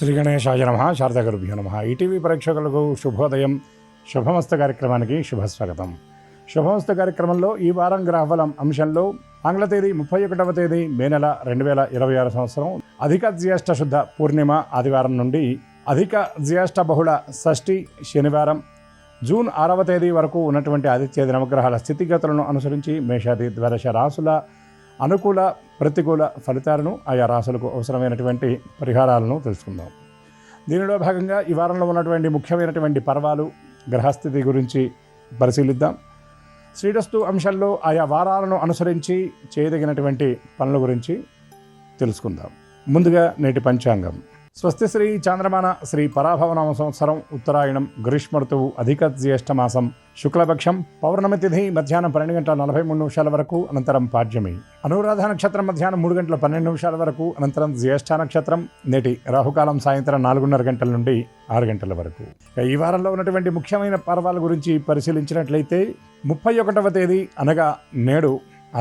శ్రీ గణేశాయ నమః. శారదాగురుభ్యో నమః. ఈటీవీ ప్రేక్షకులకు శుభోదయం. శుభమస్త కార్యక్రమానికి శుభస్వాగతం. శుభమస్త కార్యక్రమంలో ఈ వారం గ్రహఫలం అంశంలో ఆంగ్ల తేదీ 31వ తేదీ మే నెల 2026 సంవత్సరం అధిక జ్యేష్ఠ శుద్ధ పూర్ణిమ ఆదివారం నుండి అధిక జ్యేష్ఠ బహుళ షష్ఠి శనివారం జూన్ 6వ తేదీ వరకు ఉన్నటువంటి ఆదిత్య నవగ్రహాల స్థితిగతులను అనుసరించి మేషాది ద్వాదశ రాసుల అనుకూల ప్రతికూల ఫలితాలను ఆయా రాసులకు అవసరమైనటువంటి పరిహారాలను తెలుసుకుందాం. దీనిలో భాగంగా ఈ వారంలో ఉన్నటువంటి ముఖ్యమైనటువంటి పర్వాలు గ్రహస్థితి గురించి పరిశీలిద్దాం. శ్రీరస్తు అంశంలో ఆయా వారాలను అనుసరించి చేయదగినటువంటి పనుల గురించి తెలుసుకుందాం. ముందుగా నేటి పంచాంగం. స్వస్తి శ్రీ చాంద్రమాన శ్రీ పరాభవనామ సంవత్సరం ఉత్తరాయణం గ్రీష్మ ఋతువు అధిక జ్యేష్ఠ మాసం శుక్లపక్షం పౌర్ణమి తిథి మధ్యాహ్నం 12:43 వరకు, అనంతరం పాడ్యమి. అనురాధ నక్షత్రం మధ్యాహ్నం 3:12 వరకు, అనంతరం జ్యేష్ఠ నక్షత్రం. నేటి రాహుకాలం సాయంత్రం 4:30 నుండి 6 వరకు. ఈ వారంలో ఉన్నటువంటి ముఖ్యమైన పర్వాల గురించి పరిశీలించినట్లయితే 31వ తేదీ అనగా నేడు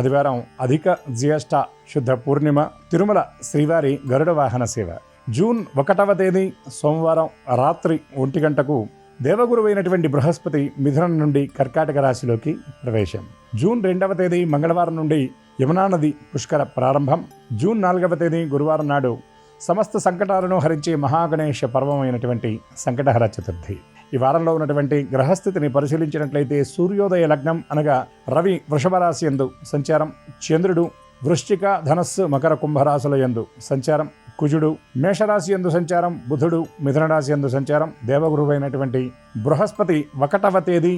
ఆదివారం అధిక జ్యేష్ఠ శుద్ధ పూర్ణిమ తిరుమల శ్రీవారి గరుడ వాహన సేవ. జూన్ 1వ తేదీ సోమవారం రాత్రి 1 గంటకు దేవగురువైనటువంటి బృహస్పతి మిథునం నుండి కర్కాటక రాశిలోకి ప్రవేశం. జూన్ 2వ తేదీ మంగళవారం నుండి యమునా నది పుష్కర ప్రారంభం. జూన్ 4వ తేదీ గురువారం నాడు సమస్త సంకటాలను హరించే మహాగణేష పర్వమైనటువంటి సంకటహర చతుర్థి. ఈ వారంలో ఉన్నటువంటి గ్రహస్థితిని పరిశీలించినట్లయితే సూర్యోదయ లగ్నం అనగా రవి వృషభ రాశి యందు సంచారం, చంద్రుడు వృశ్చిక ధనస్సు మకర కుంభరాశుల యందు సంచారం, కుజుడు మేషరాశి యందు సంచారం, బుధుడు మిథున రాశి యందు సంచారం, దేవగురువైనటువంటి బృహస్పతి 1వ తేదీ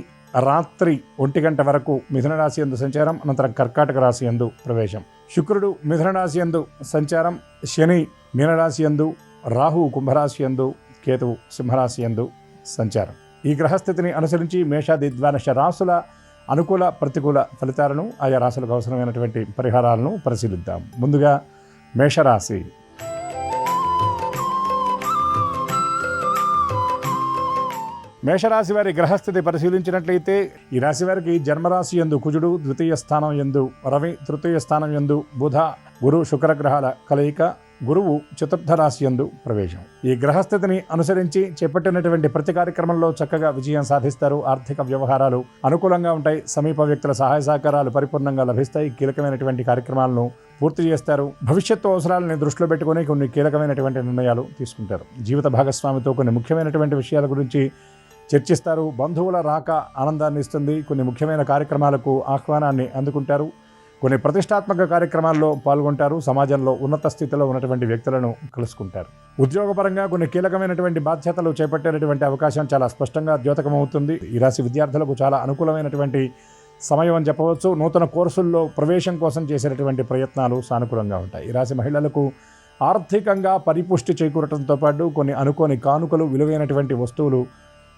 రాత్రి 1 గంట వరకు మిథున రాశి యందు సంచారం, అనంతరం కర్కాటక రాశి యందు ప్రవేశం. శుక్రుడు మిథున రాశి యందు సంచారం, శని మీనరాశి యందు, రాహు కుంభరాశి యందు, కేతువు సింహరాశి యందు సంచారం. ఈ గ్రహస్థితిని అనుసరించి మేషాది ద్వాదశ రాసుల అనుకూల ప్రతికూల ఫలితాలను ఆయా రాశులకు అవసరమైనటువంటి పరిహారాలను పరిశీలిద్దాం. ముందుగా మేషరాశి. మేషరాశి వారి గ్రహస్థితి పరిశీలించినట్లయితే ఈ రాశి వారికి జన్మరాశి యందు కుజుడు ద్వితీయ స్థానం యందు, రవి తృతీయ స్థానం యందు, బుధ గురు శుక్రగ్రహాల కలయిక, గురువు చతుర్థ రాశి యందు ప్రవేశం. ఈ గ్రహస్థితిని అనుసరించి చేపట్టినటువంటి ప్రతి కార్యక్రమంలో చక్కగా విజయం సాధిస్తారు. ఆర్థిక వ్యవహారాలు అనుకూలంగా ఉంటాయి. సమీప వ్యక్తుల సహాయ సహకారాలు పరిపూర్ణంగా లభిస్తాయి. కీలకమైనటువంటి కార్యక్రమాలను పూర్తి చేస్తారు. భవిష్యత్తు అవసరాలని దృష్టిలో పెట్టుకుని కొన్ని కీలకమైనటువంటి నిర్ణయాలు తీసుకుంటారు. జీవిత భాగస్వామితో కొన్ని ముఖ్యమైనటువంటి విషయాల గురించి చర్చిస్తారు. బంధువుల రాక ఆనందాన్ని ఇస్తుంది. కొన్ని ముఖ్యమైన కార్యక్రమాలకు ఆహ్వానాన్ని అందుకుంటారు. కొన్ని ప్రతిష్టాత్మక కార్యక్రమాల్లో పాల్గొంటారు. సమాజంలో ఉన్నత స్థితిలో ఉన్నటువంటి వ్యక్తులను కలుసుకుంటారు. ఉద్యోగపరంగా కొన్ని కీలకమైనటువంటి బాధ్యతలు చేపట్టేటువంటి అవకాశం చాలా స్పష్టంగా ద్యోతకమవుతుంది. ఈ రాశి విద్యార్థులకు చాలా అనుకూలమైనటువంటి సమయం అని చెప్పవచ్చు. నూతన కోర్సుల్లో ప్రవేశం కోసం చేసేటటువంటి ప్రయత్నాలు సానుకూలంగా ఉంటాయి. ఈ రాశి మహిళలకు ఆర్థికంగా పరిపుష్టి చేకూరటంతో పాటు కొన్ని అనుకోని కానుకలు, విలువైనటువంటి వస్తువులు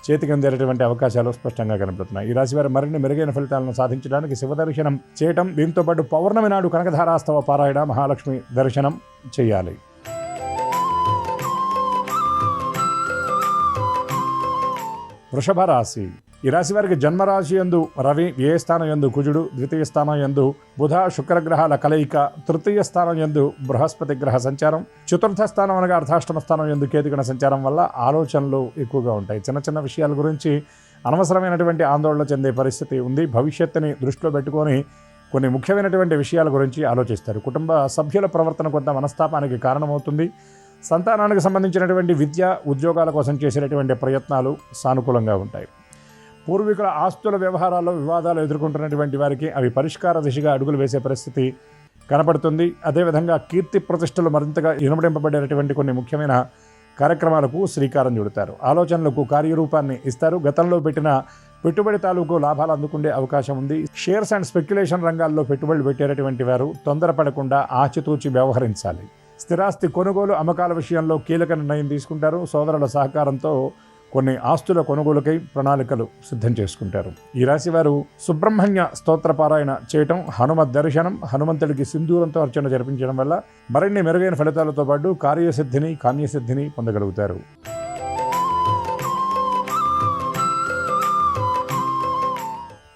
చేతికి అందేటటువంటి అవకాశాలు స్పష్టంగా కనబడుతున్నాయి. ఈ రాశి వారు మరిన్ని మెరుగైన ఫలితాలను సాధించడానికి శివదర్శనం చేయటం, దీంతో పాటు పౌర్ణమి నాడు కనకధారాస్తవ పారాయణ, మహాలక్ష్మి దర్శనం చేయాలి. వృషభ రాశి. ఈ రాశి వారికి జన్మరాశి యందు రవి, వ్యయ స్థానం యందు కుజుడు, ద్వితీయ స్థానం యందు బుధ శుక్రగ్రహాల కలయిక, తృతీయ స్థానం యందు బృహస్పతి గ్రహ సంచారం, చతుర్థ స్థానం అనగా అర్ధాష్టమ స్థానం యందు కేతుగణ సంచారం వల్ల ఆలోచనలు ఎక్కువగా ఉంటాయి. చిన్న చిన్న విషయాల గురించి అనవసరమైనటువంటి ఆందోళన చెందే పరిస్థితి ఉంది. భవిష్యత్తుని దృష్టిలో పెట్టుకొని కొన్ని ముఖ్యమైనటువంటి విషయాల గురించి ఆలోచిస్తారు. కుటుంబ సభ్యుల ప్రవర్తన కొంత మనస్తాపానికి కారణమవుతుంది. సంతానానికి సంబంధించినటువంటి విద్య, ఉద్యోగాల కోసం చేసేటటువంటి ప్రయత్నాలు సానుకూలంగా ఉంటాయి. పూర్వీకుల ఆస్తుల వ్యవహారాల్లో వివాదాలు ఎదుర్కొంటున్నటువంటి వారికి అవి పరిష్కార దిశగా అడుగులు వేసే పరిస్థితి కనపడుతుంది. అదేవిధంగా కీర్తి ప్రతిష్టలు మరింతగా ఇనుమడింపబడేటటువంటి కొన్ని ముఖ్యమైన కార్యక్రమాలకు శ్రీకారం చుడతారు. ఆలోచనలకు కార్యరూపాన్ని ఇస్తారు. గతంలో పెట్టిన పెట్టుబడి తాలూకు లాభాలు అందుకునే అవకాశం ఉంది. షేర్స్ అండ్ స్పెక్యులేషన్ రంగాల్లో పెట్టుబడులు పెట్టేటటువంటి వారు తొందరపడకుండా ఆచితూచి వ్యవహరించాలి. స్థిరాస్తి కొనుగోలు అమ్మకాల విషయంలో కీలక నిర్ణయం తీసుకుంటారు. సోదరుల సహకారంతో కొన్ని ఆస్తుల కొనుగోలుకై ప్రణాళికలు సిద్ధం చేసుకుంటారు. ఈ రాశి వారు సుబ్రహ్మణ్య స్తోత్ర పారాయణ చేయటం, హనుమత్ దర్శనం, హనుమంతుడికి సింధూరంతో అర్చన జరిపించడం వల్ల మరిన్ని మెరుగైన ఫలితాలతో పాటు కార్యసిద్ధిని, కామ్యసిద్ధిని పొందగలుగుతారు.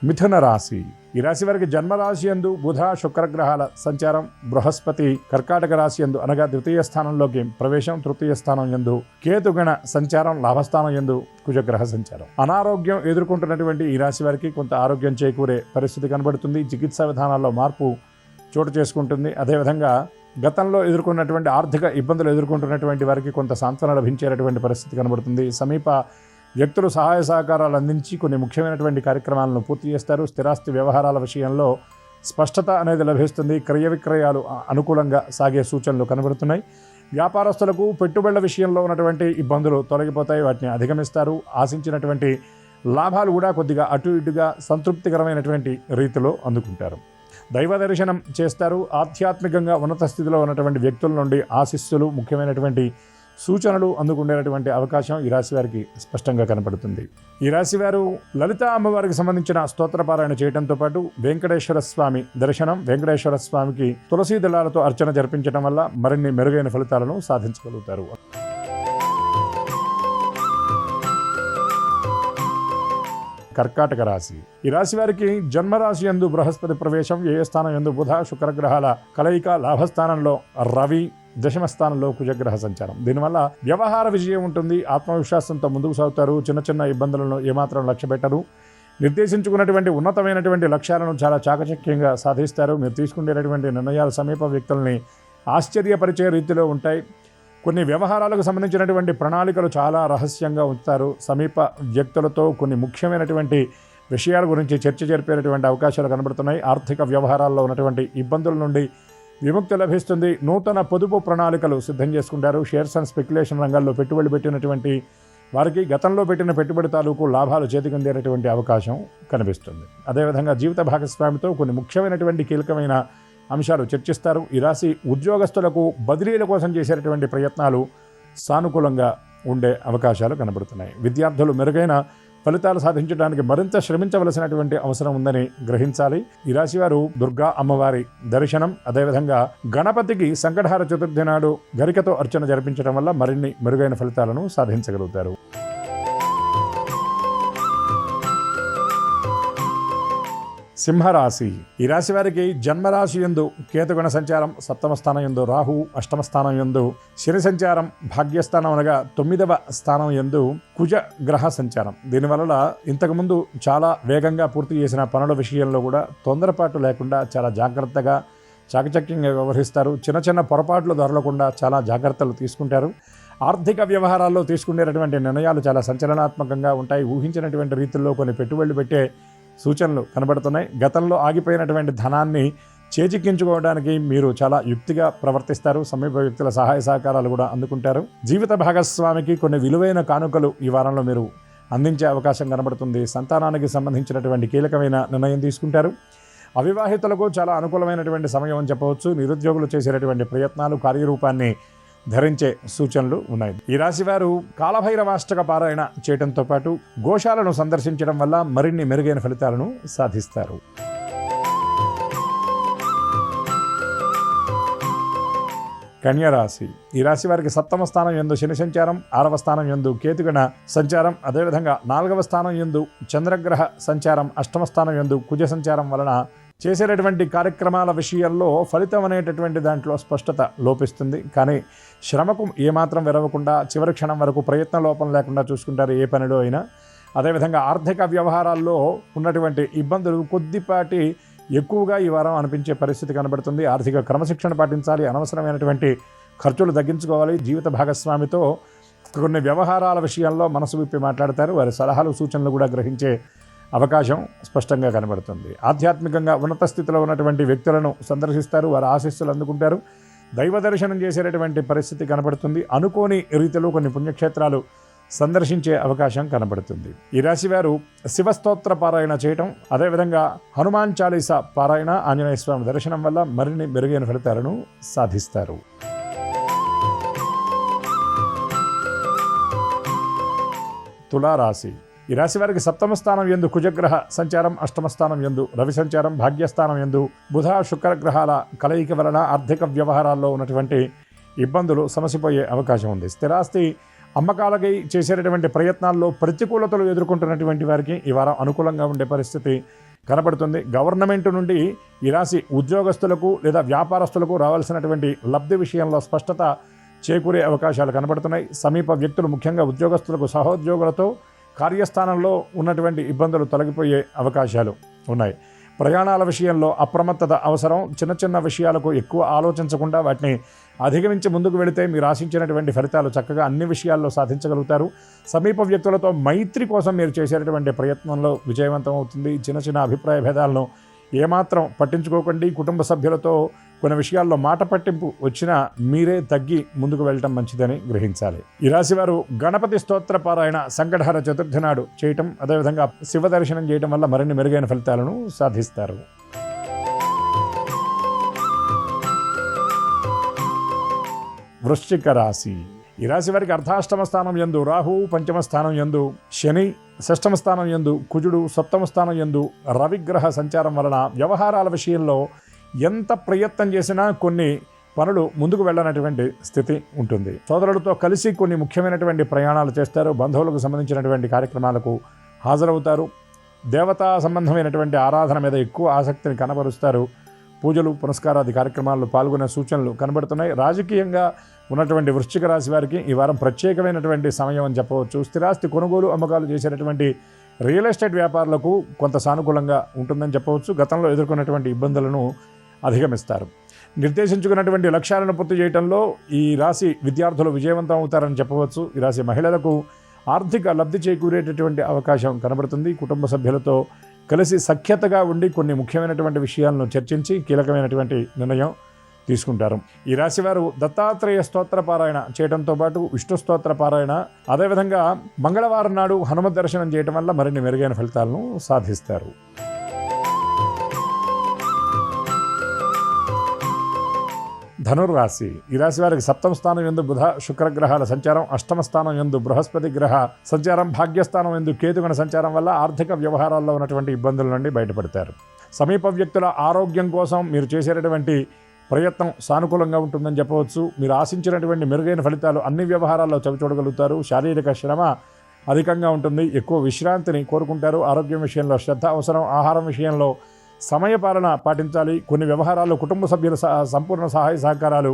మిథున రాశి. ఈ రాశి వారికి జన్మరాశి యందు బుధ శుక్రగ్రహాల సంచారం, బృహస్పతి కర్కాటక రాశి యందు అనగా ద్వితీయ స్థానంలోకి ప్రవేశం, తృతీయ స్థానం యందు కేతుగణ సంచారం, లాభస్థానం యందు కుజగ్రహ సంచారం. అనారోగ్యం ఎదుర్కొంటున్నటువంటి ఈ రాశి వారికి కొంత ఆరోగ్యం చేకూరే పరిస్థితి కనబడుతుంది. చికిత్సా విధానాల్లో మార్పు చోటు చేసుకుంటుంది. అదేవిధంగా గతంలో ఎదుర్కొన్నటువంటి ఆర్థిక ఇబ్బందులు ఎదుర్కొంటున్నటువంటి వారికి కొంత సాంత్వన లభించేటటువంటి పరిస్థితి కనబడుతుంది. సమీప వ్యక్తులు సహాయ సహకారాలు అందించి కొన్ని ముఖ్యమైనటువంటి కార్యక్రమాలను పూర్తి చేస్తారు. స్థిరాస్తి వ్యవహారాల విషయంలో స్పష్టత అనేది లభిస్తుంది. క్రయ విక్రయాలు అనుకూలంగా సాగే సూచనలు కనబడుతున్నాయి. వ్యాపారస్తులకు పెట్టుబడుల విషయంలో ఉన్నటువంటి ఇబ్బందులు తొలగిపోతాయి, వాటిని అధిగమిస్తారు. ఆశించినటువంటి లాభాలు కూడా కొద్దిగా అటు ఇటుగా సంతృప్తికరమైనటువంటి రీతిలో అందుకుంటారు. దైవ దర్శనం చేస్తారు. ఆధ్యాత్మికంగా ఉన్నత స్థితిలో ఉన్నటువంటి వ్యక్తుల నుండి ఆశీస్సులు, ముఖ్యమైనటువంటి సూచనలు అందుకునేటువంటి అవకాశం ఈ రాశి వారికి స్పష్టంగా కనపడుతుంది. ఈ రాశి వారు లలిత అమ్మవారికి సంబంధించిన స్తోత్రపారాయణ చేయడంతో పాటు వెంకటేశ్వర స్వామి దర్శనం, వెంకటేశ్వర స్వామికి తులసీ దళాలతో అర్చన జరిపించడం వల్ల మరిన్ని మెరుగైన ఫలితాలను సాధించగలుగుతారు. కర్కాటక రాశి. ఈ రాశి వారికి జన్మరాశి యందు బృహస్పతి ప్రవేశం, వ్యయ స్థానం యందు బుధ శుక్రగ్రహాల కలయిక, లాభస్థానంలో రవి, దశమ స్థానంలో కుజగ్రహ సంచారం. దీనివల్ల వ్యవహార విజయం ఉంటుంది. ఆత్మవిశ్వాసంతో ముందుకు సాగుతారు. చిన్న చిన్న ఇబ్బందులను ఏమాత్రం లక్ష్య పెట్టరు. నిర్దేశించుకున్నటువంటి ఉన్నతమైనటువంటి లక్ష్యాలను చాలా చాకచక్యంగా సాధిస్తారు. మీరు తీసుకునేటటువంటి నిర్ణయాలు సమీప వ్యక్తుల్ని ఆశ్చర్యపరిచే రీతిలో ఉంటాయి. కొన్ని వ్యవహారాలకు సంబంధించినటువంటి ప్రణాళికలు చాలా రహస్యంగా ఉంచుతారు. సమీప వ్యక్తులతో కొన్ని ముఖ్యమైనటువంటి విషయాల గురించి చర్చ జరిపేటటువంటి అవకాశాలు కనబడుతున్నాయి. ఆర్థిక వ్యవహారాల్లో ఉన్నటువంటి ఇబ్బందుల నుండి విముక్తి లభిస్తుంది. నూతన పొదుపు ప్రణాళికలు సిద్ధం చేసుకుంటారు. షేర్స్ అండ్ స్పెక్యులేషన్ రంగాల్లో పెట్టుబడి పెట్టినటువంటి వారికి గతంలో పెట్టిన పెట్టుబడి తాలూకు లాభాలు చేతికందేటటువంటి అవకాశం కనిపిస్తుంది. అదేవిధంగా జీవిత భాగస్వామితో కొన్ని ముఖ్యమైనటువంటి కీలకమైన అంశాలు చర్చిస్తారు. ఈ రాశి ఉద్యోగస్తులకు బదిలీల కోసం చేసేటటువంటి ప్రయత్నాలు సానుకూలంగా ఉండే అవకాశాలు కనబడుతున్నాయి. విద్యార్థులు మెరుగైన ఫలితాలు సాధించడానికి మరింత శ్రమించవలసినటువంటి అవసరం ఉందని గ్రహించాలి. ఈ రాశి వారు దుర్గా అమ్మవారి దర్శనం, అదేవిధంగా గణపతికి సంకటహార చతుర్థి నాడు గరికతో అర్చన జరిపించడం వల్ల మరిన్ని మెరుగైన ఫలితాలను సాధించగలుగుతారు. సింహరాశి. ఈ రాశి వారికి జన్మరాశి యందు కేతుగణ సంచారం, సప్తమ స్థానం యందు రాహు, అష్టమ స్థానం యందు శని సంచారం, భాగ్యస్థానం అనగా 9వ స్థానం యందు కుజ గ్రహ సంచారం. దీనివల్ల ఇంతకుముందు చాలా వేగంగా పూర్తి చేసిన పనుల విషయంలో కూడా తొందరపాటు లేకుండా చాలా జాగ్రత్తగా చాకచక్యంగా వ్యవహరిస్తారు. చిన్న చిన్న పొరపాట్లు దొరలకుండా చాలా జాగ్రత్తలు తీసుకుంటారు. ఆర్థిక వ్యవహారాల్లో తీసుకునేటటువంటి నిర్ణయాలు చాలా సంచలనాత్మకంగా ఉంటాయి. ఊహించినటువంటి రీతిలో కొన్ని పెట్టుబడులు పెట్టే సూచనలు కనబడుతున్నాయి. గతంలో ఆగిపోయినటువంటి ధనాన్ని చేజిక్కించుకోవడానికి మీరు చాలా యుక్తిగా ప్రవర్తిస్తారు. సమీప వ్యక్తుల సహాయ సహకారాలు కూడా అందుకుంటారు. జీవిత భాగస్వామికి కొన్ని విలువైన కానుకలు ఈ వారంలో మీరు అందించే అవకాశం కనబడుతుంది. సంతానానికి సంబంధించినటువంటి కీలకమైన నిర్ణయం తీసుకుంటారు. అవివాహితులకు చాలా అనుకూలమైనటువంటి సమయం అని చెప్పవచ్చు. నిరుద్యోగులు చేసేటటువంటి ప్రయత్నాలు కార్యరూపాన్ని ధరించే సూచనలు ఉన్నాయి. ఈ రాశి వారు కాలభైరవాష్టక పారాయణ చేయడంతో పాటు గోశాలను సందర్శించడం వల్ల మరిన్ని మెరుగైన ఫలితాలను సాధిస్తారు. కన్యరాశి. ఈ రాశి వారికి సప్తమ స్థానం యందు శని సంచారం, 6వ స్థానం యందు కేతుగణ సంచారం, అదేవిధంగా 4వ స్థానం యందు చంద్రగ్రహ సంచారం, 8వ స్థానం యందు కుజ సంచారం వలన చేసేటటువంటి కార్యక్రమాల విషయంలో ఫలితం అనేటటువంటి దాంట్లో స్పష్టత లోపిస్తుంది. కానీ శ్రమకు ఏమాత్రం విరవకుండా చివరి క్షణం వరకు ప్రయత్న లోపం లేకుండా చూసుకుంటారు ఏ పనిలో అయినా. అదేవిధంగా ఆర్థిక వ్యవహారాల్లో ఉన్నటువంటి ఇబ్బందులు కొద్దిపాటి ఎక్కువగా ఈ వారం అనిపించే పరిస్థితి కనబడుతుంది. ఆర్థిక క్రమశిక్షణ పాటించాలి. అనవసరమైనటువంటి ఖర్చులు తగ్గించుకోవాలి. జీవిత భాగస్వామితో కొన్ని వ్యవహారాల విషయంలో మనసు విప్పి మాట్లాడతారు. వారి సలహాలు సూచనలు కూడా గ్రహించే అవకాశం స్పష్టంగా కనబడుతుంది. ఆధ్యాత్మికంగా ఉన్నత స్థితిలో ఉన్నటువంటి వ్యక్తులను సందర్శిస్తారు. వారి ఆశీస్సులు అందుకుంటారు. దైవ దర్శనం చేసేటటువంటి పరిస్థితి కనబడుతుంది. అనుకోని రీతిలో కొన్ని పుణ్యక్షేత్రాలు సందర్శించే అవకాశం కనబడుతుంది. ఈ రాశివారు శివస్తోత్ర పారాయణ చేయటం, అదేవిధంగా హనుమాన్ చాలీసా పారాయణ, ఆంజనేయ స్వామి దర్శనం వల్ల మరిన్ని మెరుగైన ఫలితాలను సాధిస్తారు. తులారాశి. ఈ రాశి వారికి సప్తమ స్థానం యందు కుజగ్రహ సంచారం, అష్టమ స్థానం యందు రవి సంచారం, భాగ్యస్థానం యందు బుధ శుక్రగ్రహాల కలయిక వలన ఆర్థిక వ్యవహారాల్లో ఉన్నటువంటి ఇబ్బందులు సమసిపోయే అవకాశం ఉంది. స్థిరాస్తి అమ్మకాలకై చేసేటటువంటి ప్రయత్నాల్లో ప్రతికూలతలు ఎదుర్కొంటున్నటువంటి వారికి ఈ వారం అనుకూలంగా ఉండే పరిస్థితి కనబడుతుంది. గవర్నమెంట్ నుండి ఈ రాశి ఉద్యోగస్తులకు లేదా వ్యాపారస్తులకు రావాల్సినటువంటి లబ్ధి విషయంలో స్పష్టత చేకూరే అవకాశాలు కనబడుతున్నాయి. సమీప వ్యక్తులు ముఖ్యంగా ఉద్యోగస్తులకు సహోద్యోగులతో కార్యస్థానంలో ఉన్నటువంటి ఇబ్బందులు తొలగిపోయే అవకాశాలు ఉన్నాయి. ప్రయాణాల విషయంలో అప్రమత్తత అవసరం. చిన్న చిన్న విషయాలకు ఎక్కువ ఆలోచించకుండా వాటిని అధిగమించి ముందుకు వెళితే మీరు ఆశించినటువంటి ఫలితాలు చక్కగా అన్ని విషయాల్లో సాధించగలుగుతారు. సమీప వ్యక్తులతో మైత్రి కోసం మీరు చేసేటటువంటి ప్రయత్నంలో విజయవంతం అవుతుంది. చిన్న చిన్న అభిప్రాయ భేదాలను ఏమాత్రం పట్టించుకోకండి. కుటుంబ సభ్యులతో కొన్ని విషయాల్లో మాట పట్టింపు వచ్చినా మీరే తగ్గి ముందుకు వెళ్ళటం మంచిదని గ్రహించాలి. ఈ రాశి వారు గణపతి స్తోత్ర పారాయణ సంకటహర చతుర్థి నాడు చేయటం, అదేవిధంగా శివ దర్శనం చేయటం వల్ల మరిన్ని మెరుగైన ఫలితాలను సాధిస్తారు. వృశ్చిక రాశి. ఈ రాశి వారికి అర్ధాష్టమ స్థానం యందు రాహు, పంచమ స్థానం యందు శని, షష్టమ స్థానం యందు కుజుడు, సప్తమ స్థానం యందు రవిగ్రహ సంచారం వలన వ్యవహారాల విషయంలో ఎంత ప్రయత్నం చేసినా కొన్ని పనులు ముందుకు వెళ్ళనటువంటి స్థితి ఉంటుంది. సోదరులతో కలిసి కొన్ని ముఖ్యమైనటువంటి ప్రయాణాలు చేస్తారు. బంధువులకు సంబంధించినటువంటి కార్యక్రమాలకు హాజరవుతారు. దేవతా సంబంధమైనటువంటి ఆరాధన మీద ఎక్కువ ఆసక్తిని కనబరుస్తారు. పూజలు, పునస్కారాది కార్యక్రమాల్లో పాల్గొనే సూచనలు కనబడుతున్నాయి. రాజకీయంగా ఉన్నటువంటి వృశ్చిక రాశి వారికి ఈ వారం ప్రత్యేకమైనటువంటి సమయం అని చెప్పవచ్చు. స్థిరాస్తి కొనుగోలు అమ్మకాలు చేసేటటువంటి రియల్ ఎస్టేట్ వ్యాపారులకు కొంత సానుకూలంగా ఉంటుందని చెప్పవచ్చు. గతంలో ఎదుర్కొన్నటువంటి ఇబ్బందులను అధిగమిస్తారు. నిర్దేశించుకున్నటువంటి లక్ష్యాలను పూర్తి చేయడంలో ఈ రాశి విద్యార్థులు విజయవంతం అవుతారని చెప్పవచ్చు. ఈ రాశి మహిళలకు ఆర్థిక లబ్ధి చేకూరేటటువంటి అవకాశం కనబడుతుంది. కుటుంబ సభ్యులతో కలిసి సఖ్యతగా ఉండి కొన్ని ముఖ్యమైనటువంటి విషయాలను చర్చించి కీలకమైనటువంటి నిర్ణయం తీసుకుంటారు. ఈ రాశివారు దత్తాత్రేయ స్తోత్ర పారాయణ చేయడంతో పాటు విష్ణు స్తోత్ర పారాయణ, అదేవిధంగా మంగళవారం నాడు హనుమత్ దర్శనం చేయడం వల్ల మరిన్ని మెరుగైన ఫలితాలను సాధిస్తారు. ధనుర్రాశి. ఈ రాశి వారికి సప్తమ స్థానం యందు బుధ శుక్రగ్రహాల సంచారం, అష్టమ స్థానం యందు బృహస్పతి గ్రహ సంచారం, భాగ్యస్థానం యందు కేతుగణ సంచారం వల్ల ఆర్థిక వ్యవహారాల్లో ఉన్నటువంటి ఇబ్బందుల నుండి బయటపడతారు. సమీప వ్యక్తుల ఆరోగ్యం కోసం మీరు చేసేటటువంటి ప్రయత్నం సానుకూలంగా ఉంటుందని చెప్పవచ్చు. మీరు ఆశించినటువంటి మెరుగైన ఫలితాలు అన్ని వ్యవహారాల్లో చవిచూడగలుగుతారు. శారీరక శ్రమ అధికంగా ఉంటుంది. ఎక్కువ విశ్రాంతిని కోరుకుంటారు. ఆరోగ్యం విషయంలో శ్రద్ధ అవసరం. ఆహారం విషయంలో సమయపాలన పాటించాలి. కొన్ని వ్యవహారాల్లో కుటుంబ సభ్యుల సంపూర్ణ సహాయ సహకారాలు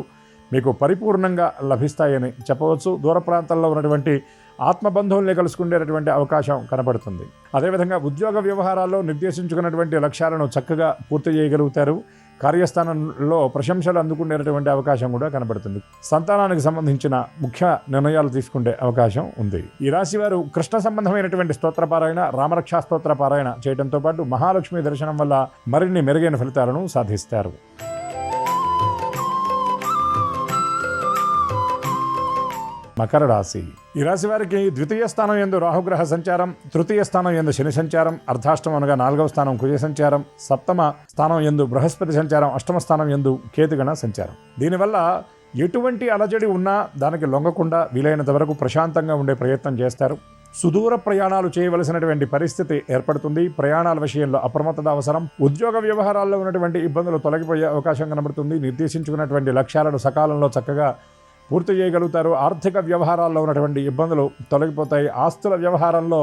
మీకు పరిపూర్ణంగా లభిస్తాయని చెప్పవచ్చు. దూర ప్రాంతాల్లో ఉన్నటువంటి ఆత్మబంధువుల్ని కలుసుకునేటటువంటి అవకాశం కనబడుతుంది. అదేవిధంగా ఉద్యోగ వ్యవహారాల్లో నిర్దేశించుకున్నటువంటి లక్ష్యాలను చక్కగా పూర్తి చేయగలుగుతారు. కార్యస్థానంలో ప్రశంసలు అందుకునేటటువంటి అవకాశం కూడా కనబడుతుంది. సంతానానికి సంబంధించిన ముఖ్య నిర్ణయాలు తీసుకునే అవకాశం ఉంది. ఈ రాశి వారు కృష్ణ సంబంధమైనటువంటి స్తోత్రపారాయణ, రామరక్షా స్తోత్ర పారాయణ చేయడంతో పాటు మహాలక్ష్మి దర్శనం వల్ల మరిన్ని మెరుగైన ఫలితాలను సాధిస్తారు. మకర రాశి. ఈ రాశి వారికి ద్వితీయ స్థానం యందు రాహుగ్రహ సంచారం, తృతీయ స్థానం యందు శని సంచారం, అర్ధాష్టమం అనగా 4వ స్థానం కుజ సంచారం, సప్తమ స్థానం యందు బృహస్పతి సంచారం, అష్టమ స్థానం యందు కేతుగణ సంచారం. దీనివల్ల ఎటువంటి అలజడి ఉన్నా దానికి లొంగకుండా వీలైనంత వరకు ప్రశాంతంగా ఉండే ప్రయత్నం చేస్తారు. సుదూర ప్రయాణాలు చేయవలసినటువంటి పరిస్థితి ఏర్పడుతుంది. ప్రయాణాల విషయంలో అప్రమత్తత అవసరం. ఉద్యోగ వ్యవహారాల్లో ఉన్నటువంటి ఇబ్బందులు తొలగిపోయే అవకాశం కనబడుతుంది. నిర్దేశించుకున్నటువంటి లక్ష్యాలను సకాలంలో చక్కగా పూర్తి చేయగలుగుతారు. ఆర్థిక వ్యవహారాల్లో ఉన్నటువంటి ఇబ్బందులు తొలగిపోతాయి. ఆస్తుల వ్యవహారంలో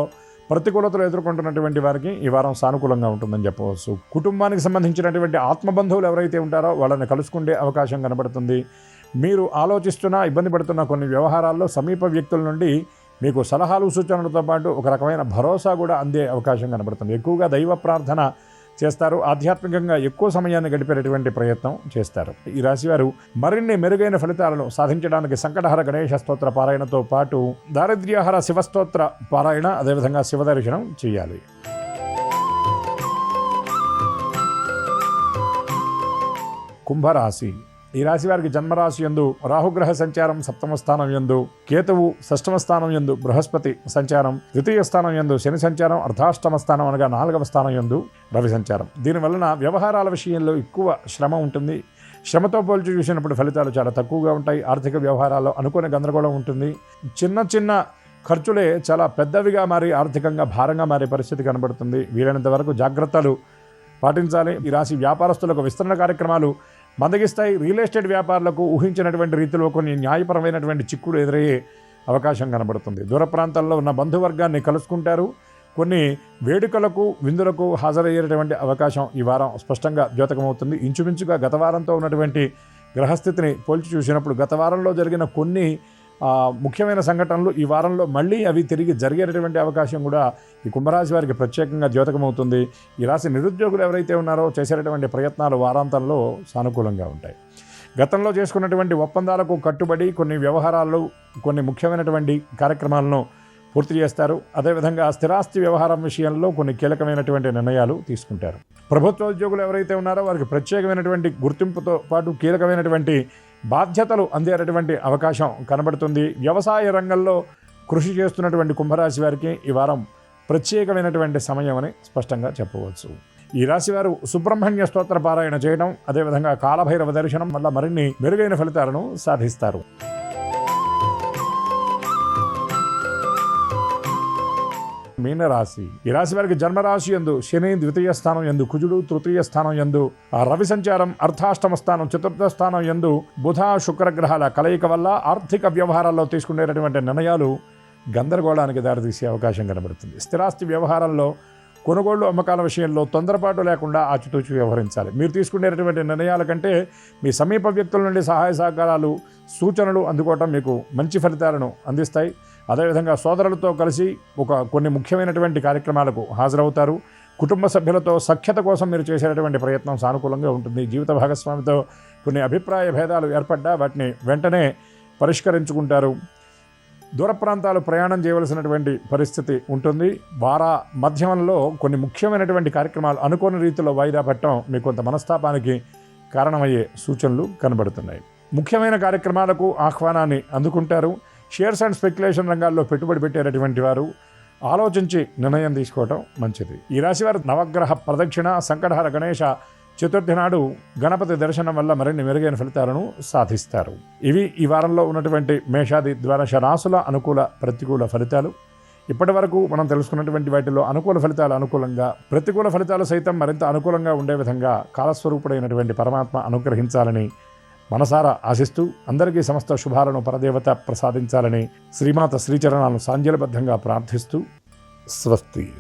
ప్రతికూలతలు ఎదుర్కొంటున్నటువంటి వారికి ఈ వారం సానుకూలంగా ఉంటుందని చెప్పవచ్చు. కుటుంబానికి సంబంధించినటువంటి ఆత్మబంధువులు ఎవరైతే ఉంటారో వాళ్ళని కలుసుకునే అవకాశం కనబడుతుంది. మీరు ఆలోచిస్తున్న ఇబ్బంది పడుతున్న కొన్ని వ్యవహారాల్లో సమీప వ్యక్తుల నుండి మీకు సలహాలు సూచనలతో పాటు ఒక రకమైన భరోసా కూడా అందే అవకాశం కనబడుతుంది. ఎక్కువగా దైవ ప్రార్థన చేస్తారు. ఆధ్యాత్మికంగా ఎక్కువ సమయాన్ని గడిపేటటువంటి ప్రయత్నం చేస్తారు. ఈ రాశివారు మరిన్ని మెరుగైన ఫలితాలను సాధించడానికి సంకటహర గణేశ స్తోత్ర పారాయణతో పాటు దారిద్ర్యహర శివస్తోత్ర పారాయణ, అదేవిధంగా శివదర్శనం చేయాలి. కుంభరాశి. ఈ రాశి వారికి జన్మరాశి యందు రాహుగ్రహ సంచారం, సప్తమ స్థానం యందు కేతువు, షష్టమ స్థానం యందు బృహస్పతి సంచారం, ద్వితీయ స్థానం యందు శని సంచారం, అర్ధాష్టమ స్థానం అనగా 4వ స్థానం యందు రవి సంచారం. దీనివలన వ్యవహారాల విషయంలో ఎక్కువ శ్రమ ఉంటుంది. శ్రమతో పోల్చి చూసినప్పుడు ఫలితాలు చాలా తక్కువగా ఉంటాయి. ఆర్థిక వ్యవహారాల్లో అనుకోని గందరగోళం ఉంటుంది. చిన్న చిన్న ఖర్చులే చాలా పెద్దవిగా మారి ఆర్థికంగా భారంగా మారే పరిస్థితి కనబడుతుంది. వీలైనంత వరకు జాగ్రత్తలు పాటించాలి. ఈ రాశి వ్యాపారస్తులకు విస్తరణ కార్యక్రమాలు మందగిస్తాయి. రియల్ ఎస్టేట్ వ్యాపారులకు ఊహించినటువంటి రీతిలో కొన్ని న్యాయపరమైనటువంటి చిక్కులు ఎదురయ్యే అవకాశం కనబడుతుంది. దూర ప్రాంతాల్లో ఉన్న బంధువర్గాన్ని కలుసుకుంటారు. కొన్ని వేడుకలకు విందులకు హాజరయ్యేటటువంటి అవకాశం ఈ వారం స్పష్టంగా ద్యోతకమవుతుంది. ఇంచుమించుగా గత వారంతో ఉన్నటువంటి గ్రహస్థితిని పోల్చి చూసినప్పుడు గత వారంలో జరిగిన కొన్ని ముఖ్యమైన సంఘటనలు ఈ వారంలో మళ్ళీ అవి తిరిగి జరిగేటటువంటి అవకాశం కూడా ఈ కుంభరాశి వారికి ప్రత్యేకంగా ద్యోతకమవుతుంది. ఈ రాశి నిరుద్యోగులు ఎవరైతే ఉన్నారో చేసేటటువంటి ప్రయత్నాలు వారాంతంలో సానుకూలంగా ఉంటాయి. గతంలో చేసుకున్నటువంటి ఒప్పందాలకు కట్టుబడి కొన్ని వ్యవహారాలు కొన్ని ముఖ్యమైనటువంటి కార్యక్రమాలను పూర్తి చేస్తారు. అదేవిధంగా స్థిరాస్తి వ్యవహారం విషయంలో కొన్ని కీలకమైనటువంటి నిర్ణయాలు తీసుకుంటారు. ప్రభుత్వ ఉద్యోగులు ఎవరైతే ఉన్నారో వారికి ప్రత్యేకమైనటువంటి గుర్తింపుతో పాటు కీలకమైనటువంటి బాధ్యతలు అందేటటువంటి అవకాశం కనబడుతుంది. వ్యవసాయ రంగంలో కృషి చేస్తున్నటువంటి కుంభరాశి వారికి ఈ వారం ప్రత్యేకమైనటువంటి సమయం అని స్పష్టంగా చెప్పవచ్చు. ఈ రాశివారు సుబ్రహ్మణ్య స్తోత్ర పారాయణ చేయడం, అదేవిధంగా కాలభైరవ దర్శనం వల్ల మరిన్ని మెరుగైన ఫలితాలను సాధిస్తారు. మీనరాశి. ఈ రాశి వారికి జన్మరాశి యందు శని ద్వితీయ స్థానం యందు, కుజుడు తృతీయ స్థానం యందు, రవి సంచారం అర్ధాష్టమ స్థానం చతుర్థ స్థానం యందు బుధ శుక్రగ్రహాల కలయిక వల్ల ఆర్థిక వ్యవహారాల్లో తీసుకునేటటువంటి నిర్ణయాలు గందరగోళానికి దారితీసే అవకాశం కనబడుతుంది. స్థిరాస్తి వ్యవహారాల్లో కొనుగోళ్లు అమ్మకాల విషయంలో తొందరపాటు లేకుండా ఆచితూచి వ్యవహరించాలి. మీరు తీసుకునేటటువంటి నిర్ణయాల కంటే మీ సమీప వ్యక్తుల నుండి సహాయ సహకారాలు సూచనలు అందుకోవటం మీకు మంచి ఫలితాలను అందిస్తాయి. అదేవిధంగా సోదరులతో కలిసి కొన్ని ముఖ్యమైనటువంటి కార్యక్రమాలకు హాజరవుతారు. కుటుంబ సభ్యులతో సఖ్యత కోసం మీరు చేసేటటువంటి ప్రయత్నం సానుకూలంగా ఉంటుంది. జీవిత భాగస్వామితో కొన్ని అభిప్రాయ భేదాలు ఏర్పడ్డా వాటిని వెంటనే పరిష్కరించుకుంటారు. దూర ప్రాంతాలు ప్రయాణం చేయవలసినటువంటి పరిస్థితి ఉంటుంది. వార మధ్యంలో కొన్ని ముఖ్యమైనటువంటి కార్యక్రమాలు అనుకోని రీతిలో వాయిదా పట్టడం మీకు కొంత మనస్తాపానికి కారణమయ్యే సూచనలు కనబడుతున్నాయి. ముఖ్యమైన కార్యక్రమాలకు ఆహ్వానాన్ని అందుకుంటారు. షేర్స్ అండ్ స్పెక్యులేషన్ రంగాల్లో పెట్టుబడి పెట్టేటటువంటి వారు ఆలోచించి నిర్ణయం తీసుకోవటం మంచిది. ఈ రాశివారు నవగ్రహ ప్రదక్షిణ, సంకటహర గణేశ చతుర్థి నాడు గణపతి దర్శనం వల్ల మరిన్ని మెరుగైన ఫలితాలను సాధిస్తారు. ఇవి ఈ వారంలో ఉన్నటువంటి మేషాది ద్వాదశ రాశుల అనుకూల ప్రతికూల ఫలితాలు. ఇప్పటి వరకు మనం తెలుసుకున్నటువంటి వాటిలో అనుకూల ఫలితాలు అనుకూలంగా, ప్రతికూల ఫలితాలు సైతం మరింత అనుకూలంగా ఉండే విధంగా కాలస్వరూపుడైనటువంటి పరమాత్మ అనుగ్రహించాలని మనసారా ఆశిస్తూ అందరికీ సమస్త శుభాలను పరదేవత ప్రసాదించాలని శ్రీమాత శ్రీచరణాలను సాంజలబద్ధంగా ప్రార్థిస్తూ స్వస్తి.